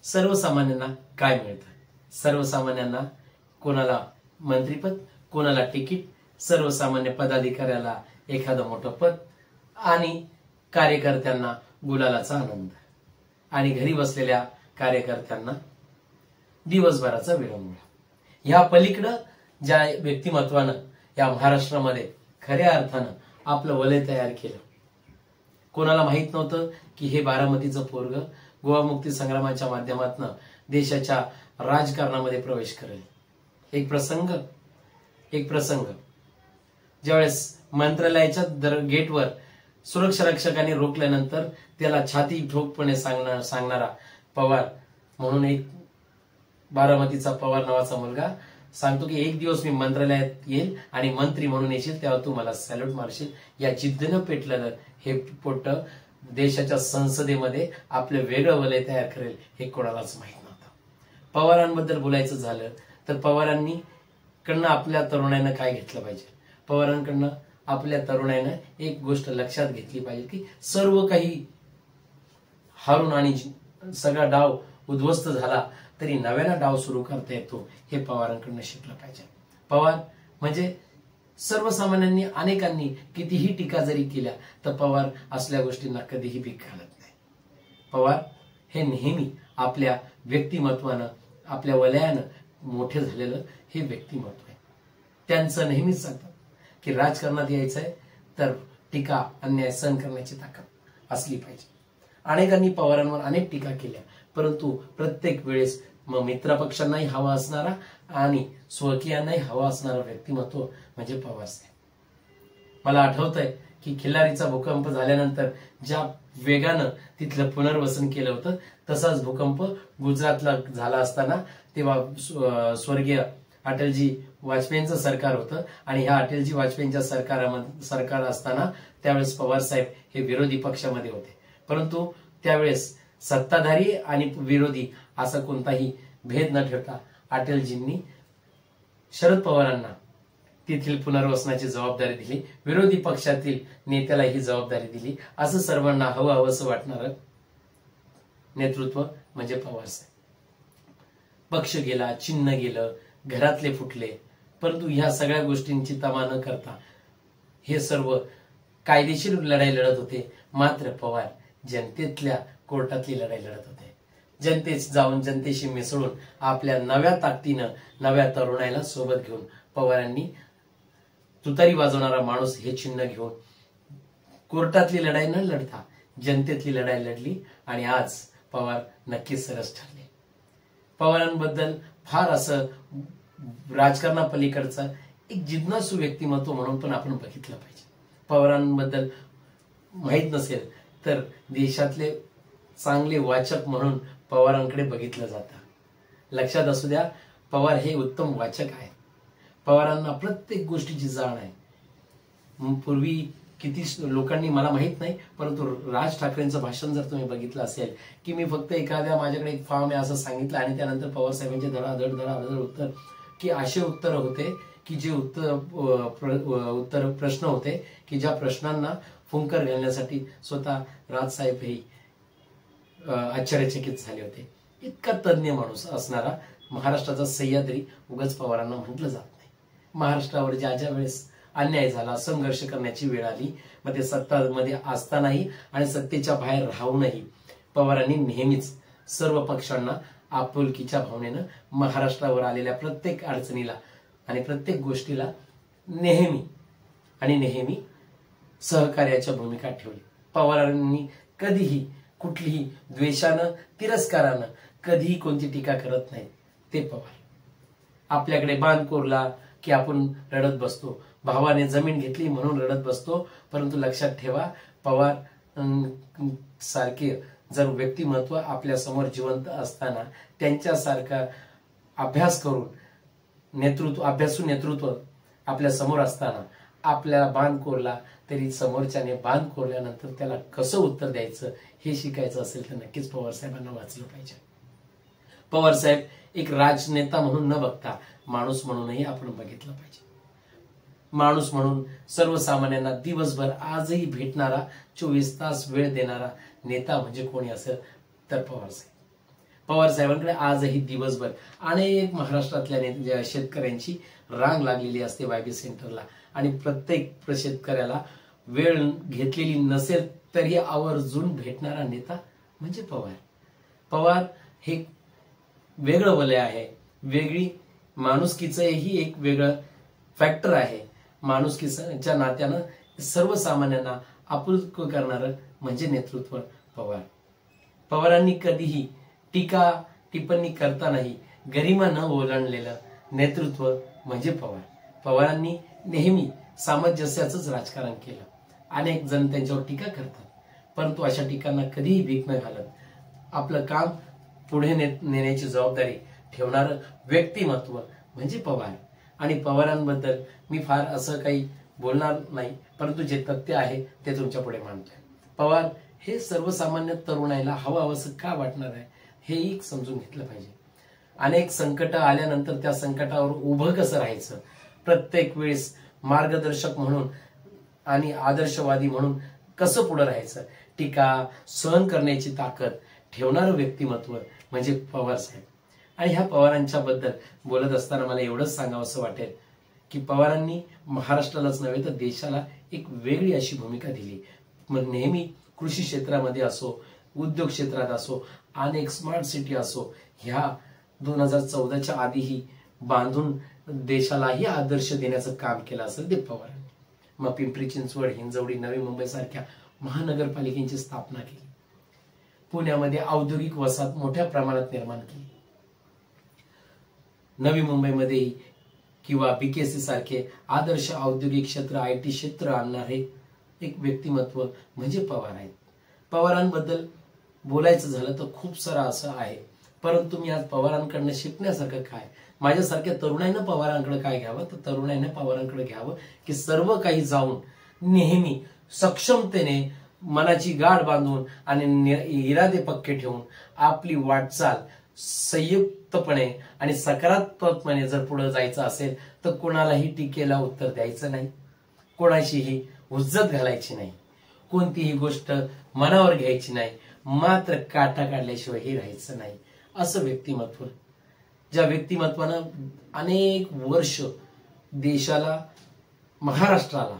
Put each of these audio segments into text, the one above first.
सर्वसामान्यांना काय मिळतं? सर्वसामान्यांना कोणाला मंत्रीपद, कोणाला तिकीट, सर्वसामान्य पदाधिकाऱ्याला एखादं मोठं पद आणि कार्यकर्त्यांना गुलालाचा आनंद आणि घरी बसलेल्या कार्यकर्त्यांना दिवसभराचा विरंगुळा. ह्या पलीकडं ज्या व्यक्तिमत्वानं या महाराष्ट्रामध्ये खऱ्या अर्थानं आपलं वलय तयार केलं, कोणाला माहित नव्हतं की हे बारामतीचं पोरग गोवा मुक्ती संग्रामाच्या माध्यमातून देशाच्या राजकारणामध्ये प्रवेश करेल. एक प्रसंग ज्यावेळेस मंत्रालयाच्या गेटवर सुरक्षा रक्षकांनी रोखल्यानंतर त्याला छाती ठोकपणे सांगणारा पवार म्हणून एक बारामतीचा पवार नावाचा मुलगा सांगतो की एक दिवस मी मंत्रालयात येईल आणि मंत्री म्हणून येशील तेव्हा तू मला सॅल्यूट मारशील. या जिद्दीनं पेटलेलं हे पोट देशाच्या संसदेमध्ये आपलं वेगळं वलय तयार करेल हे कोणालाच माहित नव्हतं. पवारांबद्दल बोलायचं झालं तर पवारांनी कडनं आपल्या तरुणाईनं काय घेतलं पाहिजे? पवारांकडनं आपल्या तरुणाईनं एक गोष्ट लक्षात घेतली पाहिजे की सर्व काही हारून आणि सगळा डाव उद्ध्वस्त झाला तरी नव्यानं डाव सुरू करता येतो हे पवारांकडनं शिकलं पाहिजे. पवार म्हणजे सर्वसामान्यांनी अनेकांनी कितीही टीका जरी केल्या तर पवार असल्या गोष्टींना कधीही भीक घालत नाही. पवार हे नेहमी आपल्या व्यक्तिमत्वानं आपल्या वलयानं मोठे झालेलं हे व्यक्तिमत्व आहे. त्यांचं नेहमीच सांगतात की राजकारणात यायचंय तर टीका अन्याय सहन करण्याची ताकद असली पाहिजे. अनेकांनी पवारांवर अनेक टीका केल्या परंतु प्रत्येक वेळेस मित्रपक्षांनाही हवा असणारा आणि स्वकीयांनाही हवा असणारा व्यक्तिमत्व म्हणजे पवार साहेब. मला आठवतंय की खिल्लारीचा भूकंप झाल्यानंतर ज्या वेगानं तिथलं पुनर्वसन केलं होतं तसाच भूकंप गुजरातला झाला असताना तेव्हा स्वर्गीय अटलजी वाजपेयींचं सरकार होतं आणि ह्या अटलजी वाजपेयींच्या सरकार असताना त्यावेळेस पवार साहेब हे विरोधी पक्षामध्ये होते. परंतु त्यावेळेस सत्ताधारी आणि विरोधी असा कोणताही भेद न ठेवता अटलजींनी शरद पवारांना तेथील पुनर्वसनाची जबाबदारी दिली, विरोधी पक्षातील नेत्याला ही जबाबदारी दिली. असं सर्वांना हवंसं वाटणारं नेतृत्व म्हणजे पवार साहेब. पक्ष गेला, चिन्ह गेलं, घरातले फुटले, परंतु ह्या सगळ्या गोष्टींची तमा न करता हे सर्व कायदेशीर लढाई लढत होते. मात्र पवार जनतेतल्या कोर्टातली लढाई लढत होते. जनतेस जाऊन जनतेशी मिसळून आपल्या नव्या ताकदीनं नव्या तरुणाईला सोबत घेऊन पवारांनी तुतारी वाजवणारा माणूस हे चिन्ह घेऊन कोर्टातली लढाई न लढता जनतेतली लढाई लढली आणि आज पवार नक्कीच सरस ठरले. पवारांबद्दल फार असं राजकारणापलीकडचं एक जिज्ञासू व्यक्तिमत्व म्हणून पण आपण बघितलं पाहिजे. पवारांबद्दल माहित नसेल तर देशातले चांगले वाचक म्हणून पवारांकडे बघितलं जातं. लक्षात असू द्या, पवार हे उत्तम वाचक आहेत. पवारांना प्रत्येक गोष्टीची जाण आहे. पूर्वी किती लोकांनी मला माहित नाही परंतु राज ठाकरेंचं भाषण जर तुम्ही बघितलं असेल की मी फक्त एखाद्या माझ्याकडे एक फॉर्म आहे असं सांगितलं आणि त्यानंतर पवार साहेबांचे धडाधड उत्तर की असे उत्तर होते की जे उत्तर प्रश्न होते की ज्या प्रश्नांना फुंकर घालण्यासाठी स्वतः राजसाहेब हे आश्चर्यचकित झाले होते. इतका तज्ञ माणूस असणारा महाराष्ट्राचा सह्याद्री उगाच पवारांना म्हटलं जात नाही. महाराष्ट्रावर ज्या ज्या वेळेस अन्याय झाला, संघर्ष करण्याची वेळ आली, मग ते सत्तामध्ये असतानाही आणि सत्तेच्या बाहेर राहूनही पवारांनी नेहमीच सर्व पक्षांना आपुलकीच्या भावनेनं महाराष्ट्रावर आलेल्या प्रत्येक अडचणीला आणि प्रत्येक गोष्टीला नेहमी सहकार्याच्या भूमिका ठेवली. पवारांनी कधीही कुठलीही द्वेषानं तिरस्कारानं कधीही कोणती टीका करत नाही ते पवार. आपल्याकडे बांध कोरला की आपण रडत बसतो, भावाने जमीन घेतली म्हणून रडत बसतो, परंतु लक्षात ठेवा पवार सारखे जर व्यक्तिमत्व आपल्या समोर जिवंत असताना त्यांच्यासारखा अभ्यास करून अभ्यासू नेतृत्व आपल्या समोर असताना आपल्याला बांध कोरला तरी समोरच्याने बांध कोरल्यानंतर त्याला कसं उत्तर द्यायचं हे शिकायचं असेल तर नक्कीच पवार साहेबांना वाचलं पाहिजे. पवार साहेब एक राजनेता म्हणून न बघता माणूस म्हणूनही आपण बघितलं पाहिजे. माणूस म्हणून सर्वसामान्यांना दिवसभर आजही भेटणारा, 24 तास वेळ देणारा, नेता म्हणजे कोणी असेल तर पवार साहेब. पवार साहेबांकडे आजही दिवसभर अनेक महाराष्ट्रातल्या शेतकऱ्यांची रांग लागलेली असते वायबी सेंटरला आणि प्रत्येक शेतकऱ्याला वेळ घेतलेली नसेल तरी आवर्जून भेटणारा नेता म्हणजे पवार. पवार हे वेगळं वलय आहे, वेगळी माणुसकीचंही एक वेगळं फॅक्टर आहे. माणुसकीच्या नात्यानं सर्वसामान्यांना आपुलक करणारं म्हणजे नेतृत्व पवार. पवारांनी कधीही टीका टिप्पणी करतानाही गरिमा न ओलांडलेलं नेतृत्व म्हणजे पवार. पवारांनी नेहमी सामंजस्याचंच राजकारण केलं. अनेक जण त्यांच्यावर टीका करतात, परंतु अशा टीकांना कधीही भीक न घालत आपलं काम पुढे नेण्याची जबाबदारी ठेवणारं व्यक्तिमत्व म्हणजे पवार. आणि पवारांबद्दल मी फार असं काही बोलणार नाही, परंतु जे तथ्य आहे ते तुमच्या पुढे मांडतोय. पवार हे सर्वसामान्य तरुणाईला हवं का वाटणार आहे हेही समजून घेतलं पाहिजे. अनेक संकट आल्यानंतर त्या संकटावर उभं कसं राहायचं, प्रत्येक वेळेस मार्गदर्शक म्हणून आणि आदर्शवादी म्हणून कसं पुढे राहायचं, टीका सहन करण्याची ताकद ठेवणारं व्यक्तिमत्व म्हणजे पवार साहेब. आणि ह्या पवारांच्या बद्दल बोलत असताना मला एवढंच सांगावंसं वाटेल की पवारांनी महाराष्ट्रालाच नव्हे तर देशाला एक वेगळी अशी भूमिका दिली. मग नेहमी कृषी क्षेत्रामध्ये असो, उद्योग क्षेत्रात असो, अनेक स्मार्ट सिटी असो, ह्या 2014च्या आधीही बांधून देशालाही आदर्श देण्याचं काम केलं असेल ते पवारांनी. मग पिंपरी चिंचवड, हिंजवडी, नवी मुंबई सारख्या महानगरपालिकेची स्थापना केली. पुण्यामध्ये औद्योगिक वसाहत मोठ्या प्रमाणात निर्माण केली. नवी मुंबईमध्येही किंवा बीकेसी सारखे आदर्श औद्योगिक क्षेत्र, आयटी क्षेत्र आणणारे एक व्यक्तिमत्व म्हणजे पवार आहेत. पवारांबद्दल बोलायचं झालं तर खूप सारं असं आहे, परंतु मी आज पवारांकडनं शिकण्यासारखं काय, माझ्यासारख्या तरुणाईनं पवारांकडे काय घ्यावं, तर तरुणाईनं पवारांकडे घ्यावं की सर्व काही जाऊन नेहमी सक्षमतेने मनाची गाठ बांधून आणि इरादे पक्के ठेवून आपली वाटचाल संयुक्तपणे आणि सकारात्मकपणे जर पुढे जायचं असेल तर कोणालाही टीकेला उत्तर द्यायचं नाही, कोणाशीही हुज्जत घालायची नाही, कोणतीही गोष्ट मनावर घ्यायची नाही, मात्र काटा काढल्याशिवायही राहायचं नाही. असं व्यक्तिमत्व, ज्या व्यक्तिमत्वानं अनेक वर्ष देशाला, महाराष्ट्राला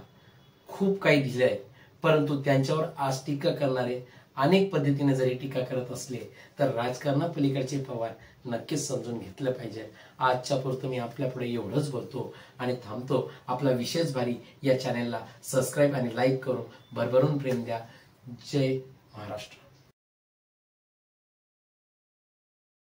खूप काही दिलंय, परंतु त्यांच्यावर आज टीका करणारे अनेक पद्धतीने जरी टीका करत असले तर राजकारणापलीकडचे पवार नक्कीच समजून घेतलं पाहिजे. आजच्या पुरतं मी आपल्या पुढे एवढंच बोलतो आणि थांबतो. आपला विशेष भारी या चॅनेलला सबस्क्राईब आणि लाईक करून भरभरून प्रेम द्या. जय महाराष्ट्र.